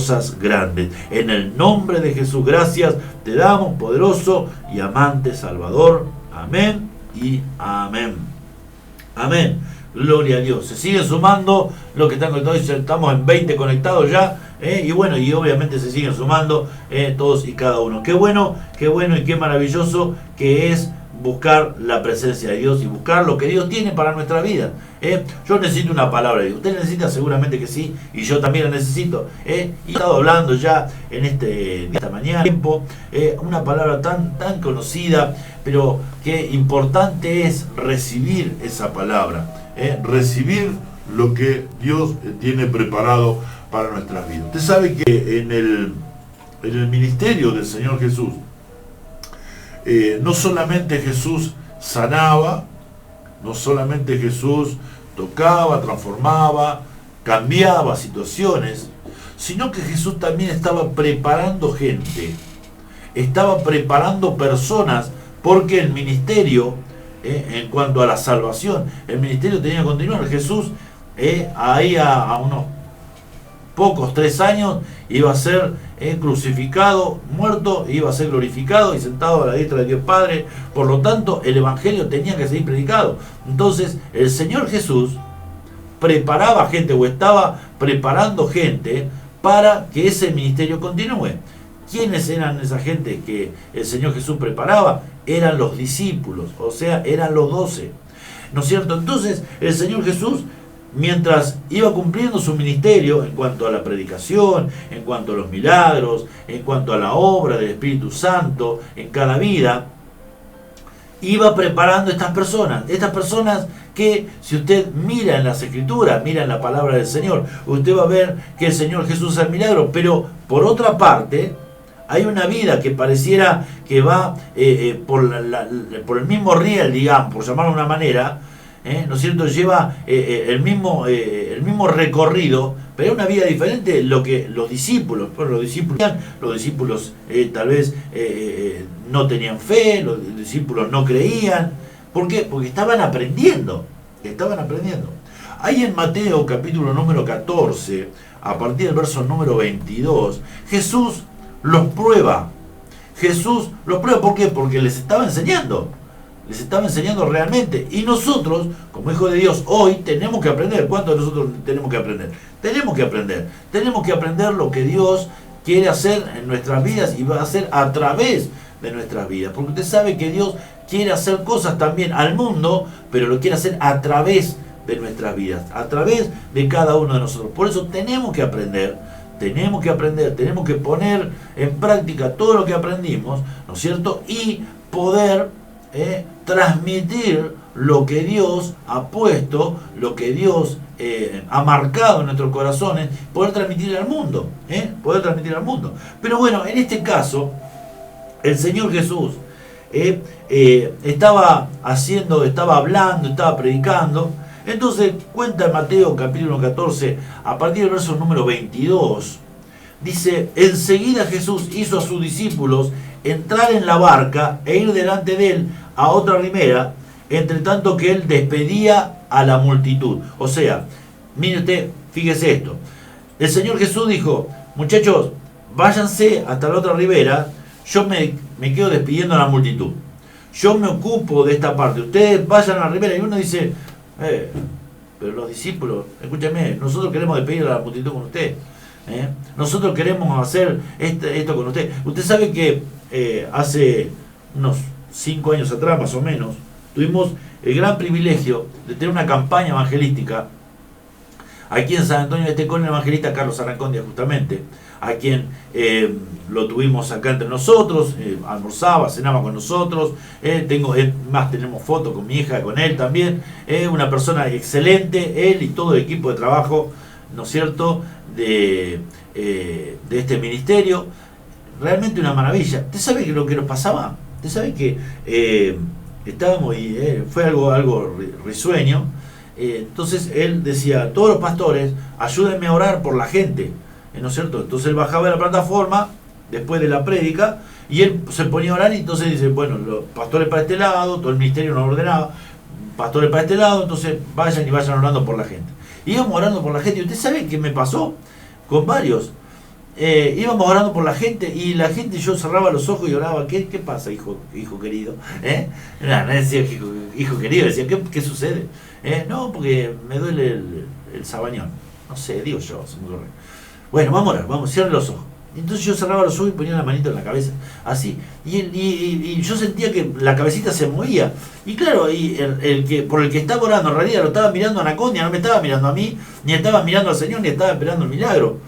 cosas grandes. En el nombre de Jesús, gracias te damos, poderoso y amante Salvador. Amén y amén. Amén. Gloria a Dios. Se siguen sumando los que están conectados. Estamos en 20 conectados ya. Y bueno, y obviamente se siguen sumando todos y cada uno. Qué bueno y qué maravilloso que es buscar la presencia de Dios y buscar lo que Dios tiene para nuestra vida. Yo necesito una palabra de Dios. Usted necesita, seguramente que sí, y yo también la necesito. Y he estado hablando ya en esta mañana una palabra tan conocida, pero qué importante es recibir esa palabra, recibir lo que Dios tiene preparado para nuestras vidas. Usted sabe que en el ministerio del Señor Jesús, no solamente Jesús sanaba, no solamente Jesús tocaba, transformaba, cambiaba situaciones, sino que Jesús también estaba preparando gente, estaba preparando personas, porque el ministerio, en cuanto a la salvación, el ministerio tenía que continuar. Jesús, ahí a unos pocos 3 años, iba a ser crucificado, muerto, iba a ser glorificado y sentado a la diestra de Dios Padre. Por lo tanto, el evangelio tenía que seguir predicado. Entonces, el Señor Jesús preparaba gente, o estaba preparando gente para que ese ministerio continúe. ¿Quiénes eran esa gente que el Señor Jesús preparaba? Eran los discípulos, o sea, eran los 12. ¿No es cierto? Entonces, el Señor Jesús, mientras iba cumpliendo su ministerio en cuanto a la predicación, en cuanto a los milagros, en cuanto a la obra del Espíritu Santo en cada vida, iba preparando estas personas que, si usted mira en las Escrituras, mira en la palabra del Señor, usted va a ver que el Señor Jesús hace milagros. Pero por otra parte, hay una vida que pareciera que va por el mismo riel, digamos, por llamarlo de una manera, ¿no es cierto? Lleva el mismo recorrido, pero es una vida diferente. Lo que los discípulos tal vez no tenían fe, los discípulos no creían. ¿Por qué? Porque estaban aprendiendo. Ahí en Mateo capítulo número 14, a partir del verso número 22, Jesús los prueba. ¿Por qué? Porque les estaba enseñando. Realmente. Y nosotros, como hijos de Dios, hoy tenemos que aprender. ¿Cuántos de nosotros tenemos que aprender? Tenemos que aprender lo que Dios quiere hacer en nuestras vidas y va a hacer a través de nuestras vidas. Porque usted sabe que Dios quiere hacer cosas también al mundo, pero lo quiere hacer a través de nuestras vidas, a través de cada uno de nosotros. Por eso tenemos que aprender, tenemos que poner en práctica todo lo que aprendimos, ¿no es cierto? Y poder transmitir lo que Dios ha puesto, lo que Dios ha marcado en nuestros corazones, poder transmitir al mundo, Pero bueno, en este caso, el Señor Jesús estaba hablando, estaba predicando. Entonces cuenta en Mateo capítulo 14, a partir del verso número 22, dice: enseguida Jesús hizo a sus discípulos entrar en la barca e ir delante de él a otra ribera, entre tanto que él despedía a la multitud. O sea, mire usted, fíjese esto. El Señor Jesús dijo: muchachos, váyanse hasta la otra ribera, yo me quedo despidiendo a la multitud. Yo me ocupo de esta parte, ustedes vayan a la ribera. Y uno dice: pero los discípulos, escúchame, nosotros queremos despedir a la multitud con usted. Nosotros queremos hacer esto con usted. Usted sabe que hace unos 5 años atrás, más o menos, tuvimos el gran privilegio de tener una campaña evangelística aquí en San Antonio de Este con el evangelista Carlos Arrancondia, justamente, a quien lo tuvimos acá entre nosotros, almorzaba, cenaba con nosotros, tenemos fotos con mi hija, con él también, una persona excelente, él y todo el equipo de trabajo, ¿no es cierto?, de este ministerio. Realmente una maravilla. ¿Usted sabe lo que nos pasaba? ¿Usted sabe que estábamos y fue algo risueño? Entonces él decía: todos los pastores, ayúdenme a orar por la gente, ¿no es cierto? Entonces él bajaba de la plataforma después de la prédica y él se ponía a orar, y entonces dice: bueno, los pastores para este lado, todo el ministerio nos ordenaba, pastores para este lado, entonces vayan orando por la gente. Íbamos orando por la gente. ¿Y usted sabe qué me pasó con varios? íbamos orando por la gente y la gente, yo cerraba los ojos y oraba. ¿Qué pasa, hijo querido? No decía hijo querido, decía, ¿qué sucede? No, porque me duele el sabañón. No sé, digo yo, se me ocurre. Bueno, vamos a orar, cierre los ojos. Entonces yo cerraba los ojos y ponía la manito en la cabeza, así. Y yo sentía que la cabecita se movía. Y claro, el que por el que estaba orando, en realidad lo estaba mirando a Anacondia, no me estaba mirando a mí, ni estaba mirando al Señor, ni estaba esperando el milagro.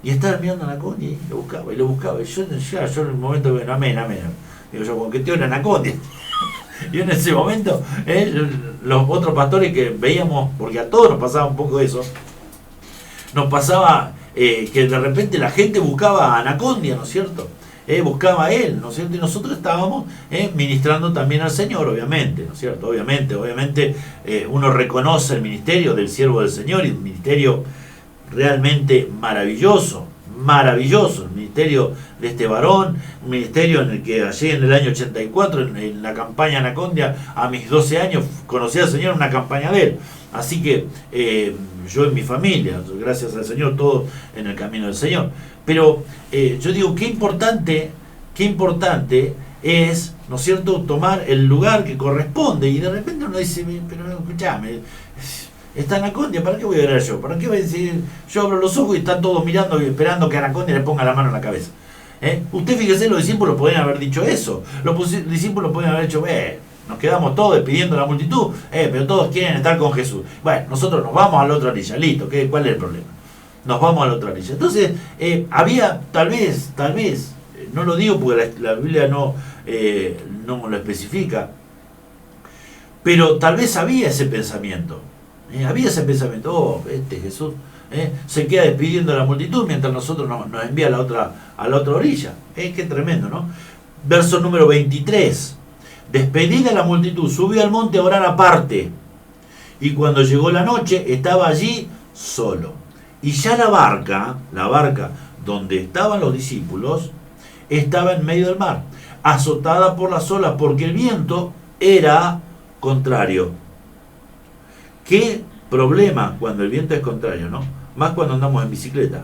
Y estaba mirando a Anacondia y lo buscaba, y lo buscaba. Y yo en el momento, bueno, amén. Digo yo, como que tengo una Anacondia. Y en ese momento, los otros pastores que veíamos, porque a todos nos pasaba un poco eso, nos pasaba que de repente la gente buscaba a Anacondia, ¿no es cierto? Buscaba a él, ¿no es cierto? Y nosotros estábamos ministrando también al Señor, obviamente, ¿no es cierto? Obviamente, uno reconoce el ministerio del siervo del Señor, y un ministerio realmente maravilloso, el ministerio de este varón, un ministerio en el que allí en el año 84, en la campaña Anacondia, a mis 12 años, conocí al Señor en una campaña de él. Así que yo en mi familia, gracias al Señor, todo en el camino del Señor. Pero yo digo, qué importante es, ¿no es cierto?, tomar el lugar que corresponde. Y de repente uno dice, pero escuchame, está Anacondia, ¿para qué voy a orar yo? ¿Para qué voy a decir? Yo abro los ojos y están todos mirando y esperando que Anacondia le ponga la mano en la cabeza. Usted fíjese, los discípulos podrían haber dicho eso. Los discípulos podrían haber dicho, nos quedamos todos despidiendo a la multitud, pero todos quieren estar con Jesús. Bueno, nosotros nos vamos a la otra orilla, listo, ¿cuál es el problema? Nos vamos a la otra orilla. Entonces, había, tal vez, no lo digo porque la Biblia no lo especifica, pero tal vez había ese pensamiento. Jesús se queda despidiendo a la multitud mientras nosotros nos envía a la otra orilla. Qué tremendo, ¿no? Verso número 23. Despedida la multitud, subió al monte a orar aparte. Y cuando llegó la noche, estaba allí solo. Y ya la barca donde estaban los discípulos, estaba en medio del mar, azotada por las olas, porque el viento era contrario. Qué problema cuando el viento es contrario, ¿no? Más cuando andamos en bicicleta.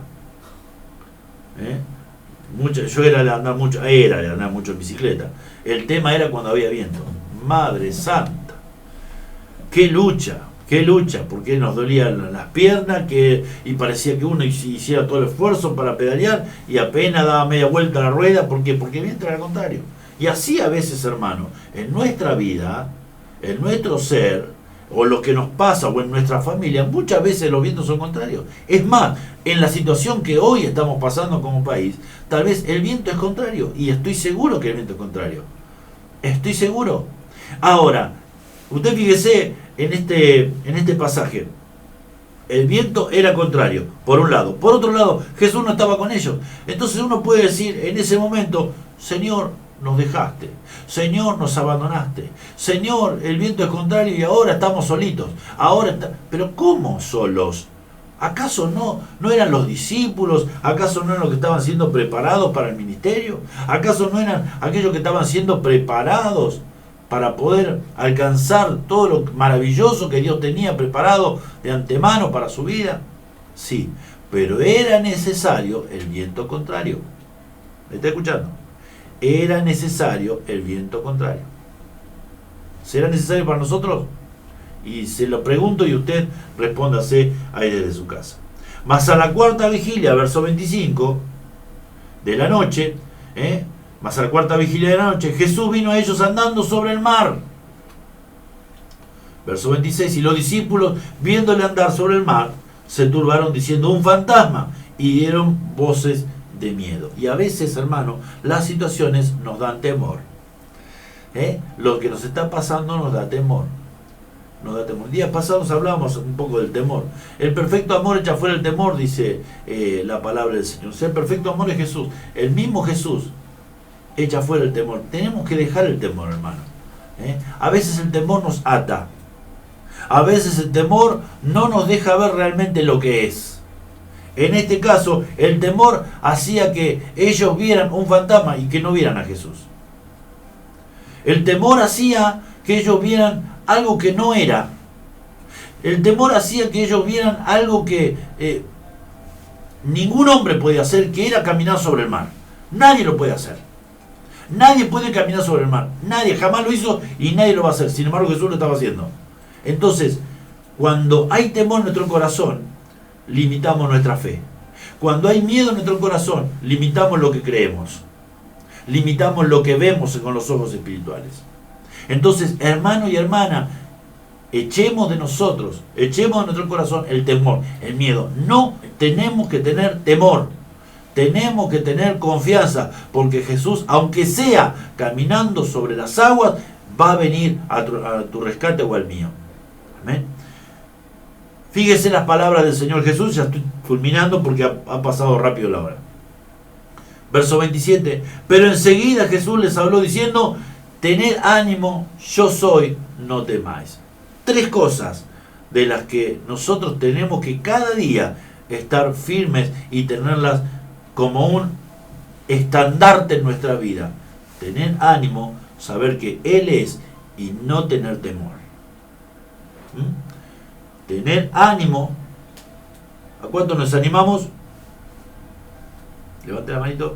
Yo era de andar mucho en bicicleta. El tema era cuando había viento. Madre santa, qué lucha, porque nos dolían las piernas, y parecía que uno hiciera todo el esfuerzo para pedalear y apenas daba media vuelta a la rueda. ¿Por qué? Porque el viento era contrario. Y así a veces, hermano, en nuestra vida, en nuestro ser, o lo que nos pasa, o en nuestra familia, muchas veces los vientos son contrarios. Es más, en la situación que hoy estamos pasando como país, tal vez el viento es contrario, y estoy seguro que el viento es contrario. Estoy seguro. Ahora, usted fíjese en este pasaje. El viento era contrario, por un lado. Por otro lado, Jesús no estaba con ellos. Entonces uno puede decir en ese momento, Señor, nos dejaste. Señor, nos abandonaste. Señor, el viento es contrario y ahora estamos solitos. Pero ¿cómo solos? ¿Acaso no eran los discípulos? ¿Acaso no eran los que estaban siendo preparados para el ministerio? ¿Acaso no eran aquellos que estaban siendo preparados para poder alcanzar todo lo maravilloso que Dios tenía preparado de antemano para su vida? Sí, pero era necesario el viento contrario. ¿Me está escuchando? Era necesario el viento contrario. ¿Será necesario para nosotros? Y se lo pregunto y usted respóndase ahí desde su casa. Mas a la cuarta vigilia, verso 25 de la noche, mas a la cuarta vigilia de la noche, Jesús vino a ellos andando sobre el mar. Verso 26, y los discípulos, viéndole andar sobre el mar, se turbaron diciendo, un fantasma, y dieron voces de miedo. Y a veces, hermano, las situaciones nos dan temor. Lo que nos está pasando nos da temor. Días pasados hablábamos un poco del temor. El perfecto amor echa fuera el temor, dice la palabra del Señor. O sea, el perfecto amor es Jesús. El mismo Jesús echa fuera el temor. Tenemos que dejar el temor, hermano. A veces el temor nos ata. A veces el temor no nos deja ver realmente lo que es. En este caso, el temor hacía que ellos vieran un fantasma y que no vieran a Jesús. El temor hacía que ellos vieran algo que no era. El temor hacía que ellos vieran algo que ningún hombre puede hacer, que era caminar sobre el mar. Nadie lo puede hacer. Nadie puede caminar sobre el mar. Nadie jamás lo hizo y nadie lo va a hacer. Sin embargo, Jesús lo estaba haciendo. Entonces, cuando hay temor en nuestro corazón, limitamos nuestra fe. Cuando hay miedo en nuestro corazón, limitamos lo que creemos. Limitamos lo que vemos con los ojos espirituales. Entonces, hermano y hermana, echemos de nosotros, echemos de nuestro corazón el temor, el miedo. No tenemos que tener temor. Tenemos que tener confianza, porque Jesús, aunque sea caminando sobre las aguas, va a venir a tu rescate o al mío. Amén. Fíjese las palabras del Señor Jesús, ya estoy culminando porque ha pasado rápido la hora. Verso 27, pero enseguida Jesús les habló diciendo, tened ánimo, yo soy, no temáis. 3 cosas de las que nosotros tenemos que cada día estar firmes y tenerlas como un estandarte en nuestra vida. Tener ánimo, saber que Él es y no tener temor. Tener ánimo. ¿A cuánto nos animamos? Levante la manito.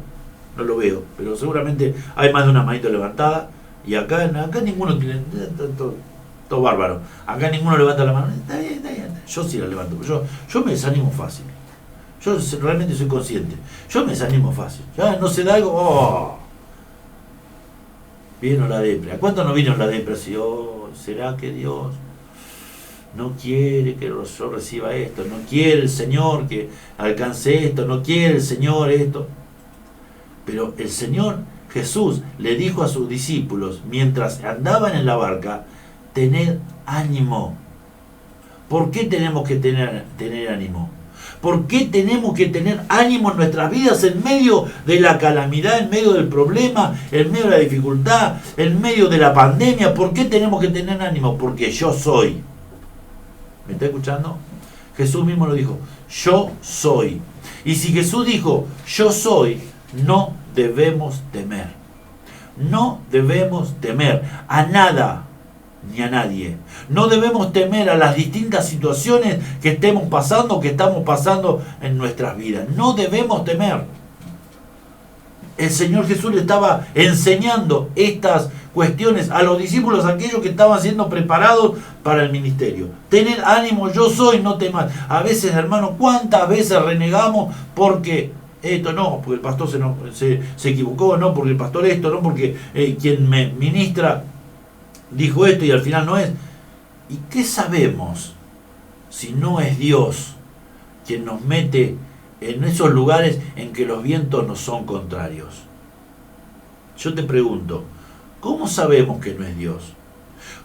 No lo veo, pero seguramente hay más de una manito levantada. Y acá ninguno tiene. Todo bárbaro. Acá ninguno levanta la mano. Está bien. Yo sí la levanto. Yo me desanimo fácil. Yo realmente soy consciente. Yo me desanimo fácil. Ya no se da algo. ¡Oh! Vino la depre. ¿A cuánto no vino la depresión? ¿Será que Dios no quiere que yo reciba esto? ¿No quiere el Señor que alcance esto? ¿No quiere el Señor esto? Pero el Señor Jesús le dijo a sus discípulos mientras andaban en la barca, tened ánimo. ¿Por qué tenemos que tener ánimo? ¿Por qué tenemos que tener ánimo en nuestras vidas en medio de la calamidad, en medio del problema, en medio de la dificultad, en medio de la pandemia? ¿Por qué tenemos que tener ánimo? Porque yo soy. ¿Me está escuchando? Jesús mismo lo dijo, yo soy. Y si Jesús dijo, yo soy, no debemos temer. No debemos temer a nada ni a nadie. No debemos temer a las distintas situaciones que estemos pasando, que estamos pasando en nuestras vidas. No debemos temer. El Señor Jesús le estaba enseñando estas cuestiones a los discípulos, aquellos que estaban siendo preparados para el ministerio. Tened ánimo, yo soy, no temas. A veces, hermano, ¿cuántas veces renegamos porque esto no, porque el pastor se equivocó, no, porque el pastor esto, no, porque quien me ministra dijo esto y al final no es? ¿Y qué sabemos si no es Dios quien nos mete en esos lugares en que los vientos nos son contrarios? Yo te pregunto, ¿cómo sabemos que no es Dios?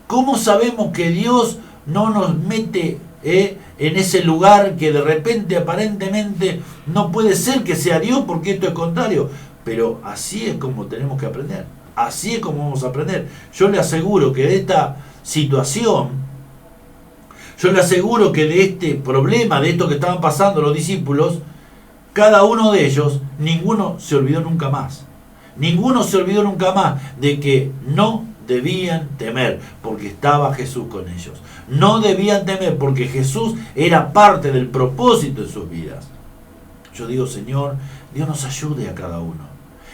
¿Cómo sabemos que Dios no nos mete en ese lugar que de repente aparentemente no puede ser que sea Dios porque esto es contrario? Pero así es como tenemos que aprender. Así es como vamos a aprender. Yo le aseguro que de esta situación, yo le aseguro que de este problema, de esto que estaban pasando los discípulos, cada uno de ellos, ninguno se olvidó nunca más. Ninguno se olvidó nunca más de que no debían temer porque estaba Jesús con ellos. No debían temer porque Jesús era parte del propósito de sus vidas. Yo digo, Señor, Dios nos ayude a cada uno.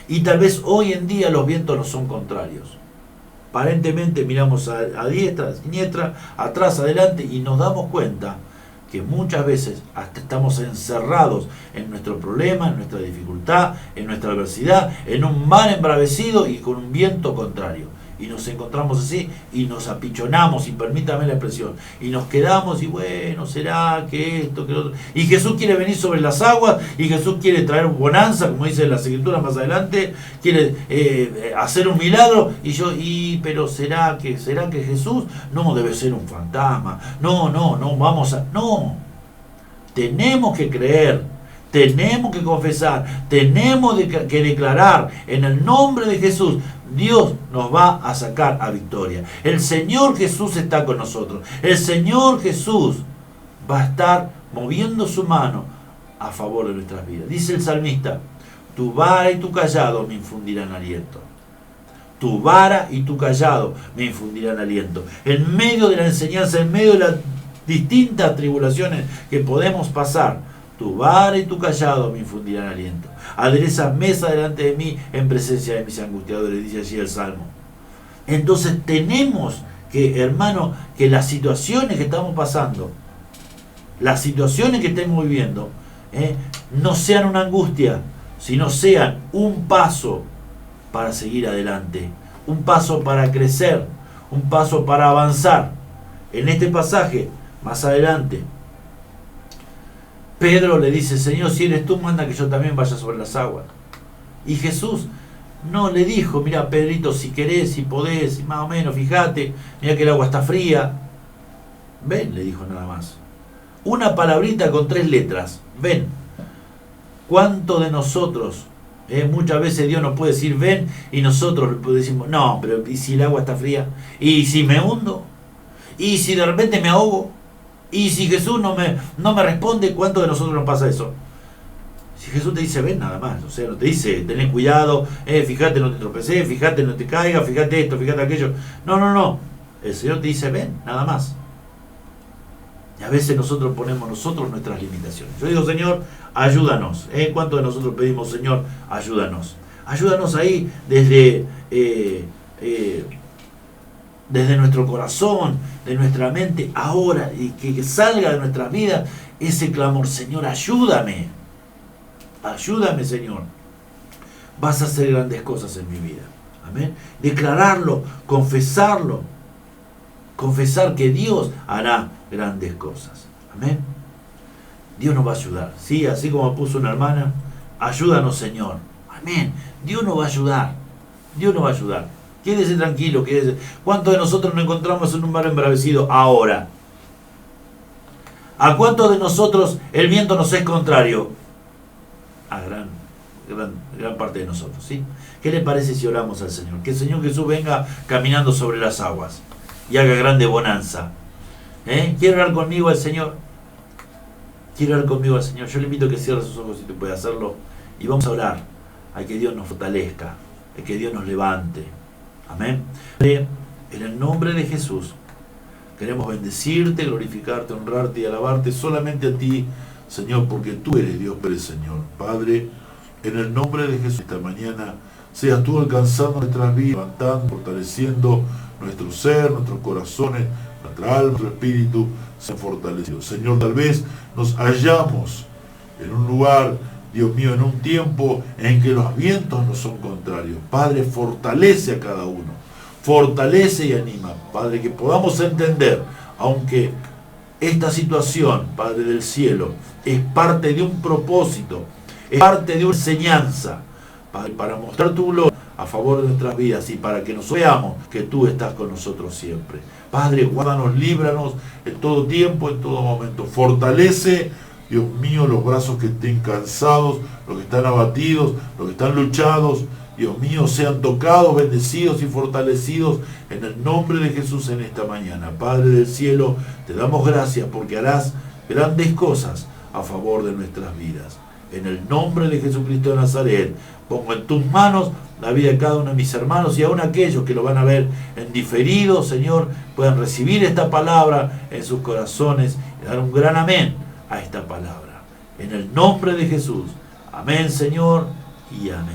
Y tal vez hoy en día los vientos no son contrarios. Aparentemente miramos a diestra, a siniestra, atrás, adelante y nos damos cuenta que muchas veces hasta estamos encerrados en nuestro problema, en nuestra dificultad, en nuestra adversidad, en un mar embravecido y con un viento contrario. Y nos encontramos así y nos apichonamos, y permítame la expresión, y nos quedamos y bueno, será que esto, que lo otro. Y Jesús quiere venir sobre las aguas, y Jesús quiere traer bonanza, como dice las escrituras más adelante, quiere hacer un milagro, pero ¿será que Jesús? No, debe ser un fantasma. No, tenemos que creer, tenemos que confesar, tenemos que declarar en el nombre de Jesús. Dios nos va a sacar a victoria. El Señor Jesús está con nosotros. El Señor Jesús va a estar moviendo su mano a favor de nuestras vidas. Dice el salmista, tu vara y tu callado me infundirán aliento. Tu vara y tu callado me infundirán aliento. En medio de la enseñanza, en medio de las distintas tribulaciones que podemos pasar, Tu vara y tu callado me infundirán aliento. Aderezas mesa delante de mí en presencia de mis angustiadores, dice allí el Salmo. Entonces tenemos que, hermano, que las situaciones que estamos pasando, las situaciones que estemos viviendo, no sean una angustia, sino sean un paso para seguir adelante, un paso para crecer, un paso para avanzar. En este pasaje, más adelante, Pedro le dice: Señor, si eres tú, manda que yo también vaya sobre las aguas. Y Jesús no le dijo: mira, Pedrito, si querés, si podés, si más o menos, fíjate, mira que el agua está fría. Ven, le dijo nada más. Una palabrita con 3 letras, ven. ¿Cuánto de nosotros, muchas veces Dios nos puede decir ven, y nosotros decimos no, pero ¿y si el agua está fría? ¿Y si me hundo? ¿Y si de repente me ahogo? ¿Y si Jesús no me responde? ¿Cuánto de nosotros nos pasa eso? Si Jesús te dice ven, nada más, o sea, no te dice tenés cuidado, fíjate no te tropeces, fíjate no te caigas, fíjate esto, fíjate aquello. No, el Señor te dice ven, nada más. Y a veces nosotros ponemos nuestras limitaciones. Yo digo: Señor, ayúdanos. ¿Cuánto de nosotros pedimos: Señor, ayúdanos? Ayúdanos ahí desde nuestro corazón, de nuestra mente, ahora, y que salga de nuestras vidas ese clamor: Señor, ayúdame. Ayúdame, Señor. Vas a hacer grandes cosas en mi vida. Amén. Declararlo, confesarlo. Confesar que Dios hará grandes cosas. Amén. Dios nos va a ayudar. Sí, así como puso una hermana: ayúdanos, Señor. Amén. Dios nos va a ayudar. Dios nos va a ayudar. Quédese tranquilo. ¿Cuántos de nosotros nos encontramos en un mar embravecido ahora? ¿A cuántos de nosotros el viento nos es contrario? A gran parte de nosotros, ¿sí? ¿Qué le parece si oramos al Señor? Que el Señor Jesús venga caminando sobre las aguas y haga grande bonanza. ¿Quiere orar conmigo al Señor? ¿Quiere orar conmigo al Señor? Yo le invito a que cierre sus ojos si te puede hacerlo. Y vamos a orar a que Dios nos fortalezca, a que Dios nos levante. Amén. En el nombre de Jesús queremos bendecirte, glorificarte, honrarte y alabarte solamente a ti, Señor, porque tú eres Dios, eres Señor. Padre, en el nombre de Jesús, esta mañana seas tú alcanzando nuestras vidas, levantando, fortaleciendo nuestro ser, nuestros corazones, nuestra alma, nuestro espíritu sean fortalecidos. Señor, tal vez nos hallamos en un lugar, Dios mío, en un tiempo en que los vientos no son contrarios. Padre, fortalece a cada uno, fortalece y anima. Padre, que podamos entender, aunque esta situación, Padre del cielo, es parte de un propósito, es parte de una enseñanza, Padre, para mostrar tu gloria a favor de nuestras vidas y para que nos veamos que tú estás con nosotros siempre. Padre, guárdanos, líbranos en todo tiempo, en todo momento. Fortalece, Dios mío, los brazos que estén cansados, los que están abatidos, los que están luchados. Dios mío, sean tocados, bendecidos y fortalecidos en el nombre de Jesús en esta mañana. Padre del cielo, te damos gracias porque harás grandes cosas a favor de nuestras vidas. En el nombre de Jesucristo de Nazaret, pongo en tus manos la vida de cada uno de mis hermanos y aún aquellos que lo van a ver en diferido, Señor, puedan recibir esta palabra en sus corazones y dar un gran amén a esta palabra. En el nombre de Jesús. Amén, Señor, y amén.